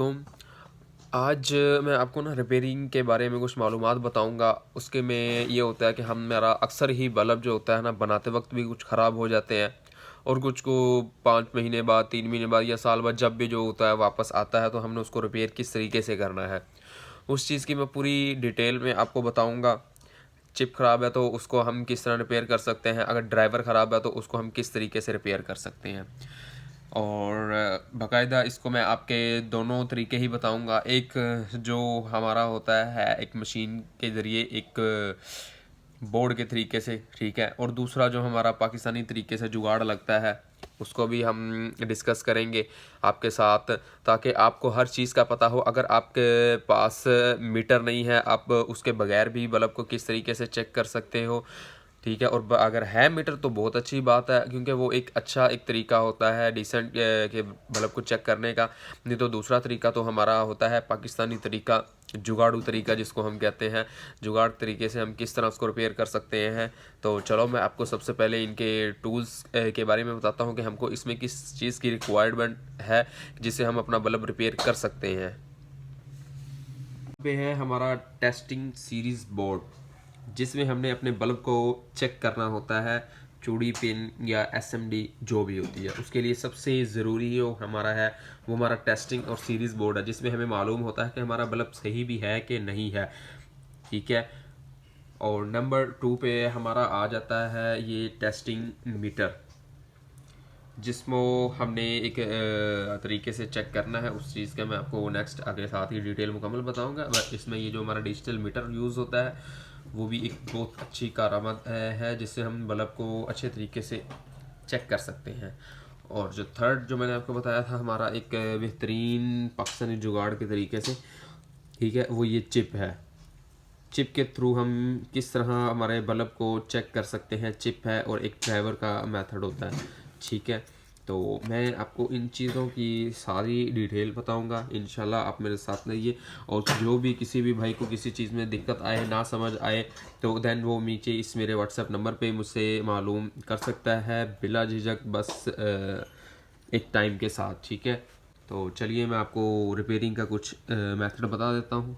तो आज मैं आपको ना रिपेयरिंग के बारे में कुछ मालूमात बताऊंगा। उसके में ये होता है कि हमारा अक्सर ही बल्ब जो होता है ना बनाते वक्त भी कुछ ख़राब हो जाते हैं, और कुछ को 5 महीने बाद, 3 महीने बाद या साल बाद जब भी जो होता है वापस आता है, तो हमने उसको रिपेयर किस तरीके से करना है उस चीज़ की मैं पूरी डिटेल में आपको बताऊँगा। चिप ख़राब है तो उसको हम किस तरह रिपेयर कर सकते हैं, अगर ड्राइवर ख़राब है तो उसको हम किस तरीके से रिपेयर कर सकते हैं। और बाकायदा इसको मैं आपके दोनों तरीके ही बताऊंगा। एक जो हमारा होता है एक मशीन के ज़रिए, एक बोर्ड के तरीके से, ठीक है, और दूसरा जो हमारा पाकिस्तानी तरीके से जुगाड़ लगता है, उसको भी हम डिस्कस करेंगे आपके साथ, ताकि आपको हर चीज़ का पता हो। अगर आपके पास मीटर नहीं है, आप उसके बगैर भी बल्ब को किस तरीके से चेक कर सकते हो, ठीक है। और अगर है मीटर तो बहुत अच्छी बात है, क्योंकि वो एक अच्छा एक तरीका होता है डिसेंट के बल्ब को चेक करने का। नहीं तो दूसरा तरीका तो हमारा होता है पाकिस्तानी तरीका, जुगाड़ू तरीका जिसको हम कहते हैं। जुगाड़ तरीके से हम किस तरह उसको रिपेयर कर सकते हैं। तो चलो मैं आपको सबसे पहले इनके टूल्स के बारे में बताता हूँ कि हमको इसमें किस चीज़ की रिक्वायरमेंट है जिससे हम अपना बल्ब रिपेयर कर सकते हैं। पे है हमारा टेस्टिंग सीरीज बोर्ड, जिसमें हमने अपने बल्ब को चेक करना होता है। चूड़ी पिन या एसएमडी जो भी होती है, उसके लिए सबसे ज़रूरी जो हमारा है वो हमारा टेस्टिंग और सीरीज बोर्ड है, जिसमें हमें मालूम होता है कि हमारा बल्ब सही भी है कि नहीं है, ठीक है। और नंबर 2 पे हमारा आ जाता है ये टेस्टिंग मीटर, जिसमें हमने एक तरीके से चेक करना है उस चीज़ का। मैं आपको नेक्स्ट आगे साथ ही डिटेल मुकम्मल बताऊंगा। बट इसमें ये जो हमारा डिजिटल मीटर यूज़ होता है वो भी एक बहुत अच्छी कारामद है, जिससे हम बल्ब को अच्छे तरीके से चेक कर सकते हैं। और जो थर्ड जो मैंने आपको बताया था हमारा एक बेहतरीन पाकिस्तानी जुगाड़ के तरीके से, ठीक है, वो ये चिप है। चिप के थ्रू हम किस तरह हमारे बल्ब को चेक कर सकते हैं। चिप है और एक ड्राइवर का मेथड होता है, ठीक है। तो मैं आपको इन चीज़ों की सारी डिटेल बताऊंगा, इंशाल्लाह आप मेरे साथ रहिए। और जो भी किसी भी भाई को किसी चीज़ में दिक्कत आए, ना समझ आए, तो देन वो नीचे इस मेरे व्हाट्सएप नंबर पे मुझसे मालूम कर सकता है बिला झिझक, बस एक टाइम के साथ, ठीक है। तो चलिए मैं आपको रिपेयरिंग का कुछ मेथड बता देता हूँ।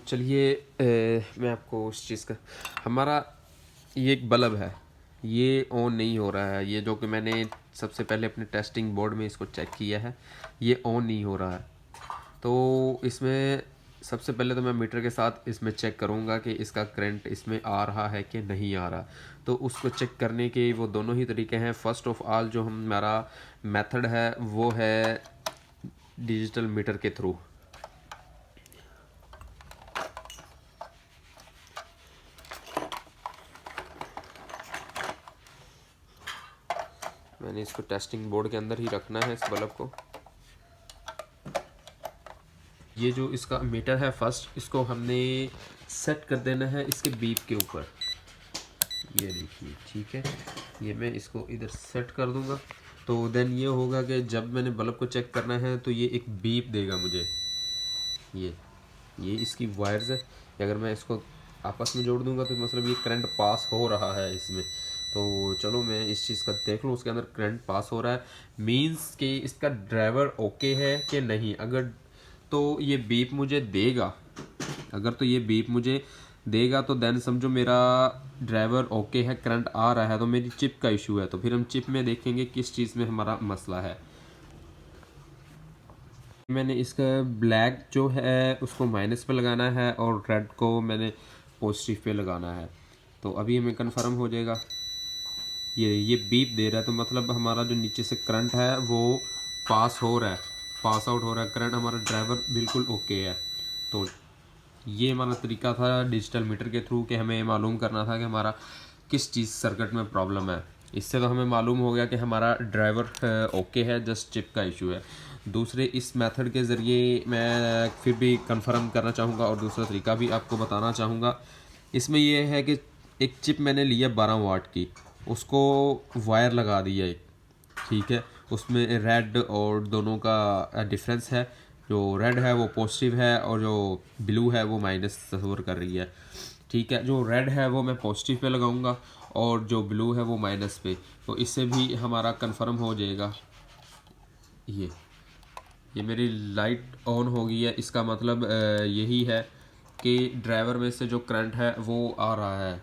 चलिए मैं आपको उस चीज़ का, हमारा ये एक बल्ब है, ये ऑन नहीं हो रहा है। ये जो कि मैंने सबसे पहले अपने टेस्टिंग बोर्ड में इसको चेक किया है, ये ऑन नहीं हो रहा है। तो इसमें सबसे पहले तो मैं मीटर के साथ इसमें चेक करूँगा कि इसका करंट इसमें आ रहा है कि नहीं आ रहा। तो उसको चेक करने के वो दोनों ही तरीके हैं। फर्स्ट ऑफ ऑल जो हमारा मेथड है वो है डिजिटल मीटर के थ्रू। मैंने इसको टेस्टिंग बोर्ड के अंदर ही रखना है इस बल्ब को। ये जो इसका मीटर है फर्स्ट, इसको हमने सेट कर देना है इसके बीप के ऊपर। ये देखिए, ठीक है, ये मैं इसको इधर सेट कर दूंगा। तो देन ये होगा कि जब मैंने बल्ब को चेक करना है तो ये एक बीप देगा मुझे। ये इसकी वायर्स है, अगर मैं इसको आपस में जोड़ दूंगा तो मतलब ये करंट पास हो रहा है इसमें। तो चलो मैं इस चीज़ का देख लूँ, उसके अंदर करंट पास हो रहा है, मींस कि इसका ड्राइवर ओके है कि नहीं। अगर तो ये बीप मुझे देगा, अगर तो ये बीप मुझे देगा तो देन समझो मेरा ड्राइवर ओके है, करंट आ रहा है, तो मेरी चिप का इशू है। तो फिर हम चिप में देखेंगे किस चीज़ में हमारा मसला है। मैंने इसका ब्लैक जो है उसको माइनस पे लगाना है और रेड को मैंने पॉजिटिव पे लगाना है। तो अभी हमें कंफर्म हो जाएगा। ये बीप दे रहा है, तो मतलब हमारा जो नीचे से करंट है वो पास हो रहा है, पास आउट हो रहा है करंट, हमारा ड्राइवर बिल्कुल ओके है। तो ये हमारा तरीका था डिजिटल मीटर के थ्रू, कि हमें मालूम करना था कि हमारा किस चीज़ सर्किट में प्रॉब्लम है। इससे तो हमें मालूम हो गया कि हमारा ड्राइवर ओके है, जस्ट चिप का इशू है। दूसरे इस मेथड के ज़रिए मैं फिर भी कंफर्म करना चाहूँगा और दूसरा तरीका भी आपको बताना चाहूँगा। इसमें यह है कि एक चिप मैंने लिया 12 वाट की, उसको वायर लगा दिया एक, ठीक है। उसमें रेड और दोनों का डिफरेंस है। जो रेड है वो पॉजिटिव है और जो ब्लू है वो माइनस तस्वर कर रही है, ठीक है। जो रेड है वो मैं पॉजिटिव पे लगाऊंगा और जो ब्लू है वो माइनस पे। तो इससे भी हमारा कंफर्म हो जाएगा। ये मेरी लाइट ऑन हो गई है, इसका मतलब यही है कि ड्राइवर में से जो करंट है वो आ रहा है,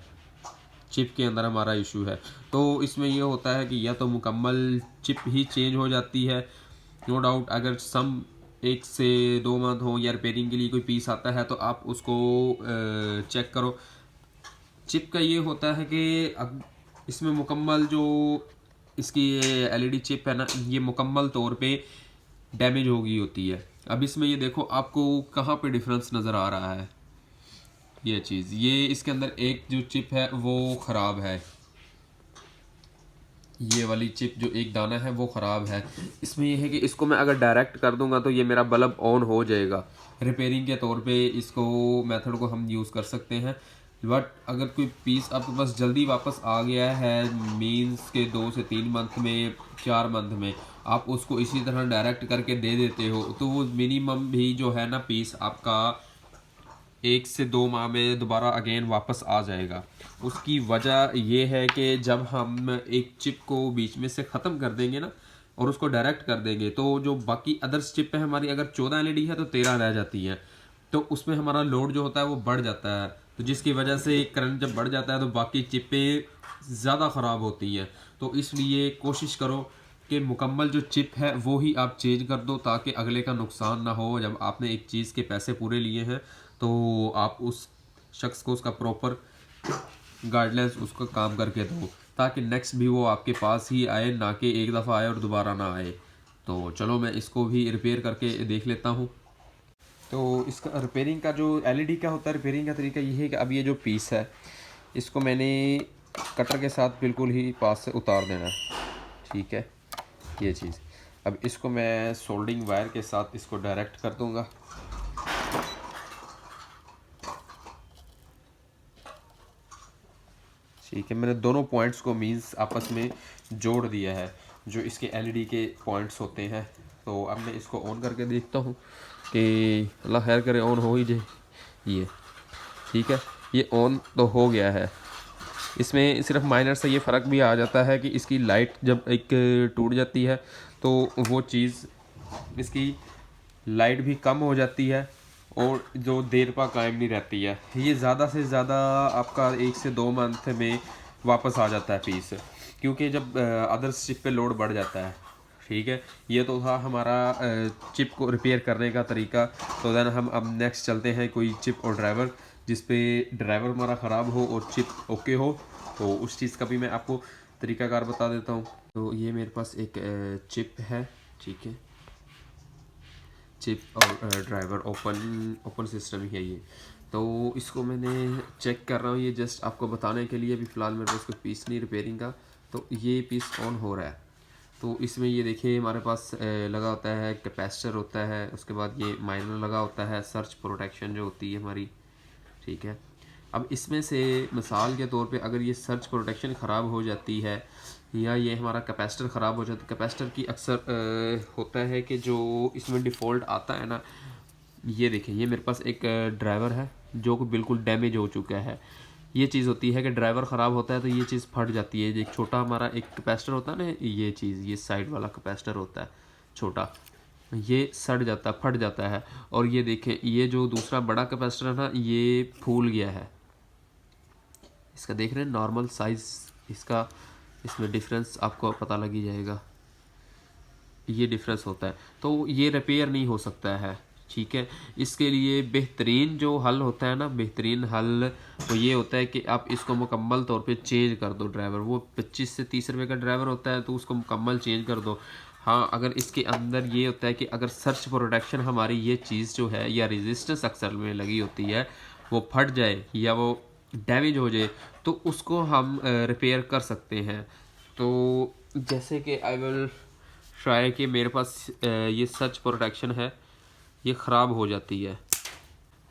चिप के अंदर हमारा इशू है। तो इसमें ये होता है कि या तो मुकम्मल चिप ही चेंज हो जाती है, नो डाउट। अगर सम 1 से 2 मंथ हो या रिपेयरिंग के लिए कोई पीस आता है तो आप उसको चेक करो। चिप का ये होता है कि अब इसमें मुकम्मल जो इसकी एलईडी चिप है ना, ये मुकम्मल तौर पे डैमेज हो गई होती है। अब इसमें ये देखो आपको कहाँ पे डिफरेंस नज़र आ रहा है। ये चीज़, ये इसके अंदर एक जो चिप है वो ख़राब है, ये वाली चिप जो एक दाना है वो ख़राब है। इसमें ये है कि इसको मैं अगर डायरेक्ट कर दूंगा तो ये मेरा बल्ब ऑन हो जाएगा। रिपेयरिंग के तौर पे इसको मेथड को हम यूज़ कर सकते हैं। बट अगर कोई पीस आपके पास जल्दी वापस आ गया है, मीन्स के 2 से 3 मंथ में, 4 मंथ में, आप उसको इसी तरह डायरेक्ट करके दे देते हो तो वो मिनिमम भी जो है ना पीस आपका 1 से 2 माह में दोबारा अगेन वापस आ जाएगा। उसकी वजह ये है कि जब हम एक चिप को बीच में से ख़त्म कर देंगे ना और उसको डायरेक्ट कर देंगे तो जो बाकी अदर्स चिप है हमारी, अगर 14 एलईडी है तो 13 रह जाती हैं। तो उसमें हमारा लोड जो होता है वो बढ़ जाता है, तो जिसकी वजह से करंट जब बढ़ जाता है तो बाकी चिपें ज़्यादा ख़राब होती हैं। तो इसलिए कोशिश करो कि मुकम्मल जो चिप है वो ही आप चेंज कर दो, ताकि अगले का नुकसान ना हो। जब आपने एक चीज़ के पैसे पूरे लिए हैं तो आप उस शख्स को उसका प्रॉपर गाइडलाइंस उसका काम करके दो, ताकि नेक्स्ट भी वो आपके पास ही आए, ना कि एक दफ़ा आए और दोबारा ना आए। तो चलो मैं इसको भी रिपेयर करके देख लेता हूँ। तो इसका रिपेयरिंग का जो एलईडी का होता है, रिपेयरिंग का तरीका ये है कि अब ये जो पीस है इसको मैंने कटर के साथ बिल्कुल ही पास से उतार देना है, ठीक है। ये चीज़, अब इसको मैं सोल्डिंग वायर के साथ इसको डायरेक्ट कर दूँगा। ठीक है, मैंने दोनों पॉइंट्स को मीन्स आपस में जोड़ दिया है, जो इसके एलईडी के पॉइंट्स होते हैं। तो अब मैं इसको ऑन करके देखता हूँ कि अल्लाह खैर करे ऑन हो ही जाए। ये ठीक है, ये ऑन तो हो गया है। इसमें सिर्फ माइनर से ये फ़र्क भी आ जाता है कि इसकी लाइट जब एक टूट जाती है तो वो चीज़, इसकी लाइट भी कम हो जाती है और जो देर पा कायम नहीं रहती है। ये ज़्यादा से ज़्यादा आपका 1 से 2 मंथ में वापस आ जाता है पीस, क्योंकि जब अदर चिप पे लोड बढ़ जाता है। ठीक है, ये तो था हमारा चिप को रिपेयर करने का तरीका। तो देन हम अब नेक्स्ट चलते हैं कोई चिप और ड्राइवर जिस पे ड्राइवर हमारा ख़राब हो और चिप ओके हो, तो उस चीज़ का भी मैं आपको तरीकाकार बता देता हूँ। तो ये मेरे पास एक चिप है, ठीक है, चिप और ड्राइवर ओपन सिस्टम ही है ये। तो इसको मैंने चेक कर रहा हूँ, ये जस्ट आपको बताने के लिए। अभी फ़िलहाल मेरे पास कोई पीस नहीं रिपेयरिंग का, तो ये पीस ऑन हो रहा है। तो इसमें ये देखिए हमारे पास लगा होता है, कैपेसिटर होता है, उसके बाद ये माइनर लगा होता है, सर्च प्रोटेक्शन जो होती है हमारी, ठीक है। अब इसमें से मिसाल के तौर पे अगर ये सर्च प्रोटेक्शन ख़राब हो जाती है या ये हमारा कैपेसिटर ख़राब हो जाता है, कैपेसिटर की अक्सर होता है कि जो इसमें डिफ़ॉल्ट आता है ना, ये देखिए ये मेरे पास एक ड्राइवर है जो कि बिल्कुल डैमेज हो चुका है। ये चीज़ होती है कि ड्राइवर ख़राब होता है तो ये चीज़ फट जाती है। एक छोटा हमारा एक कैपेसिटर होता है ना, ये चीज़, ये साइड वाला कैपेसिटर होता है छोटा, ये सड़ जाता है, फट जाता है। और ये देखें ये जो दूसरा बड़ा कैपेसिटर है ना, ये फूल गया है। इसका देख रहे हैं नॉर्मल साइज़, इसका इसमें डिफरेंस आपको पता लग ही जाएगा, ये डिफरेंस होता है। तो ये रिपेयर नहीं हो सकता है, ठीक है। इसके लिए बेहतरीन जो हल होता है ना, बेहतरीन हल वो ये होता है कि आप इसको मुकम्मल तौर पे चेंज कर दो ड्राइवर। वो 25 से 30 रुपये का ड्राइवर होता है तो उसको मुकम्मल चेंज कर दो। हाँ, अगर इसके अंदर ये होता है कि अगर सर्च प्रोटेक्शन हमारी ये चीज़ जो है या रेजिस्टेंस अक्सर में लगी होती है वो फट जाए या वो डैमेज हो जाए तो उसको हम रिपेयर कर सकते हैं। तो जैसे कि आई विल ट्राई कि मेरे पास ये सर्च प्रोटेक्शन है, ये ख़राब हो जाती है।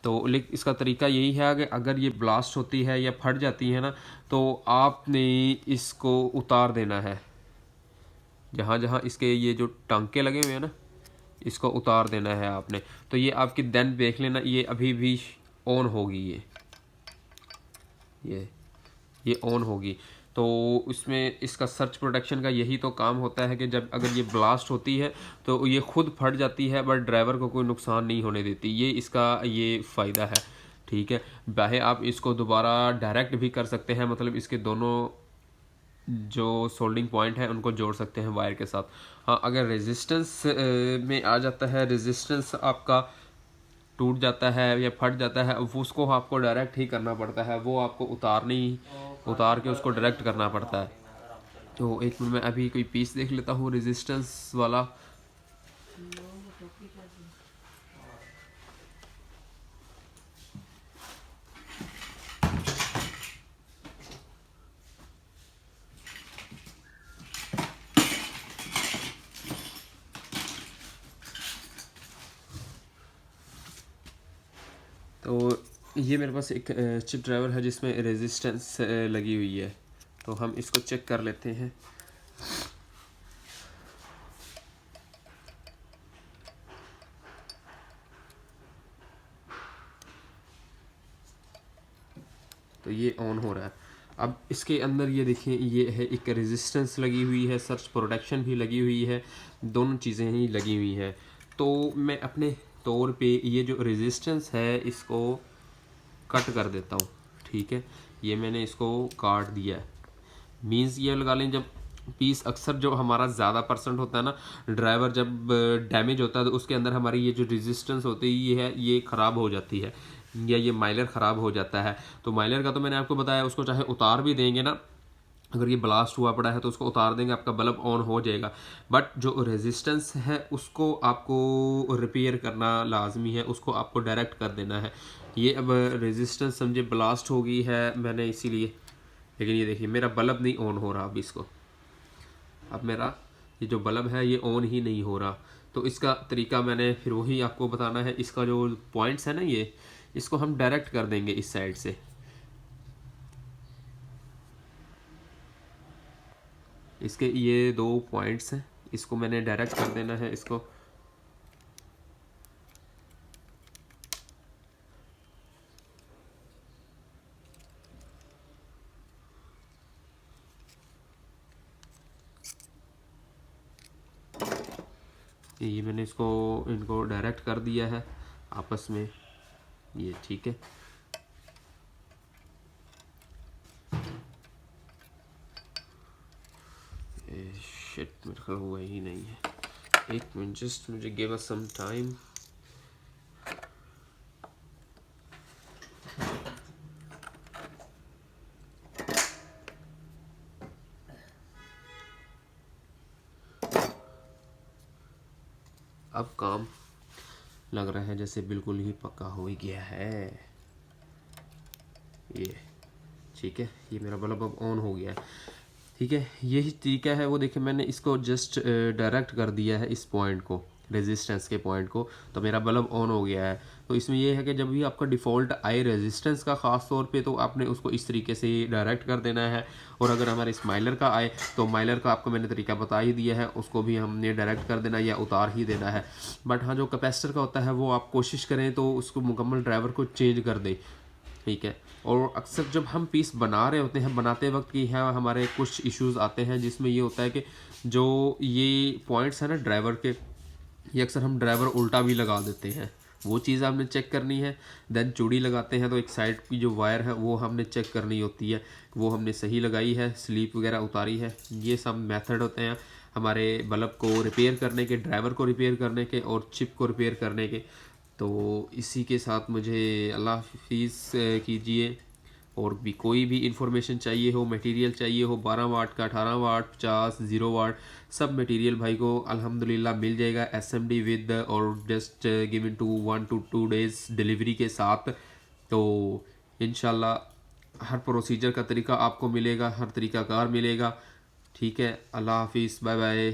तो लेकिन इसका तरीका यही है कि अगर ये ब्लास्ट होती है या फट जाती है ना, तो आपने इसको उतार देना है। जहाँ जहाँ इसके ये जो टांके लगे हुए हैं ना, इसको उतार देना है आपने। तो ये आपकी देन देख लेना, ये अभी भी ऑन होगी, ये ऑन होगी। तो इसमें इसका सर्च प्रोटेक्शन का यही तो काम होता है कि जब अगर ये ब्लास्ट होती है तो ये खुद फट जाती है, बट ड्राइवर को कोई नुकसान नहीं होने देती। ये इसका ये फ़ायदा है, ठीक है। चाहे आप इसको दोबारा डायरेक्ट भी कर सकते हैं, मतलब इसके दोनों जो सोल्डिंग पॉइंट है उनको जोड़ सकते हैं वायर के साथ। हाँ, अगर रेजिस्टेंस में आ जाता है, रेजिस्टेंस आपका टूट जाता है या फट जाता है, वो उसको आपको डायरेक्ट ही करना पड़ता है, वो आपको उतार के उसको डायरेक्ट करना पड़ता है। तो एक मिनट में अभी कोई पीस देख लेता हूँ रेजिस्टेंस वाला। तो ये मेरे पास एक चिप ड्राइवर है जिसमें रेजिस्टेंस लगी हुई है, तो हम इसको चेक कर लेते हैं। तो ये ऑन हो रहा है। अब इसके अंदर ये देखिए, ये है एक रेजिस्टेंस लगी हुई है, सर्च प्रोटेक्शन भी लगी हुई है, दोनों चीज़ें ही लगी हुई हैं। तो मैं अपने तौर पे ये जो रेजिस्टेंस है इसको कट कर देता हूँ, ठीक है। ये मैंने इसको काट दिया है। मीन्स ये लगा लें, जब पीस अक्सर जो हमारा ज़्यादा परसेंट होता है ना, ड्राइवर जब डैमेज होता है तो उसके अंदर हमारी ये जो रेजिस्टेंस होती है ये ख़राब हो जाती है, या ये माइलर ख़राब हो जाता है। तो माइलर का तो मैंने आपको बताया, उसको चाहे उतार भी देंगे ना, अगर ये ब्लास्ट हुआ पड़ा है तो उसको उतार देंगे, आपका बल्ब ऑन हो जाएगा। बट जो रेजिस्टेंस है उसको आपको रिपेयर करना लाजमी है, उसको आपको डायरेक्ट कर देना है। ये अब रेजिस्टेंस समझे ब्लास्ट हो गई है मैंने इसीलिए, लेकिन ये देखिए मेरा बल्ब नहीं ऑन हो रहा। अब मेरा ये जो बल्ब है ये ऑन ही नहीं हो रहा। तो इसका तरीका मैंने फिर वही आपको बताना है। इसका जो पॉइंट्स है ना, ये इसको हम डायरेक्ट कर देंगे इस साइड से। इसके ये 2 पॉइंट्स हैं, इसको मैंने डायरेक्ट कर देना है इसको। ये मैंने इनको डायरेक्ट कर दिया है आपस में, ये ठीक है। शिट, मेरे ख्याल हुआ ही नहीं है। एक मिनट, जस्ट मुझे गिव अस सम टाइम। अब काम लग रहा है जैसे बिल्कुल ही पक्का हो ही गया है। ये ठीक है, ये मेरा बल्ब अब ऑन हो गया है, ठीक है। यही तरीका है वो। देखिए मैंने इसको जस्ट डायरेक्ट कर दिया है इस पॉइंट को, रेजिस्टेंस के पॉइंट को, तो मेरा बल्ब ऑन हो गया है। तो इसमें ये है कि जब भी आपका डिफ़ॉल्ट आए रेजिस्टेंस का ख़ास तौर पे, तो आपने उसको इस तरीके से डायरेक्ट कर देना है। और अगर हमारे स्माइलर का आए तो माइलर का आपको मैंने तरीका बता ही दिया है, उसको भी हमने डायरेक्ट कर देना या उतार ही देना है। बट हाँ, जो कैपेसिटर का होता है वो आप कोशिश करें तो उसको मुकम्मल ड्राइवर को चेंज कर दें, ठीक है। और अक्सर जब हम पीस बना रहे होते हैं, बनाते वक्त की है हमारे कुछ इश्यूज़ आते हैं, जिसमें ये होता है कि जो ये पॉइंट्स हैं ना ड्राइवर के, ये अक्सर हम ड्राइवर उल्टा भी लगा देते हैं। वो चीज़ आपने चेक करनी है। देन चूड़ी लगाते हैं तो एक साइड की जो वायर है वो हमने चेक करनी होती है, वो हमने सही लगाई है, स्लीप वगैरह उतारी है। ये सब मेथड होते हैं हमारे बल्ब को रिपेयर करने के, ड्राइवर को रिपेयर करने के और चिप को रिपेयर करने के। तो इसी के साथ मुझे अल्लाह हाफिज़ कीजिए। और भी कोई भी इंफॉर्मेशन चाहिए हो, मटेरियल चाहिए हो, 12 वाट का, 18 वाट, 50, 0 वाट, सब मटेरियल भाई को अल्हम्दुलिल्लाह मिल जाएगा एसएमडी विद, और just given to 1 to 2 days delivery के साथ। तो इंशाल्लाह हर प्रोसीजर का तरीका आपको मिलेगा, हर तरीका कार मिलेगा, ठीक है। अल्लाह हाफिज़, बाय बाय।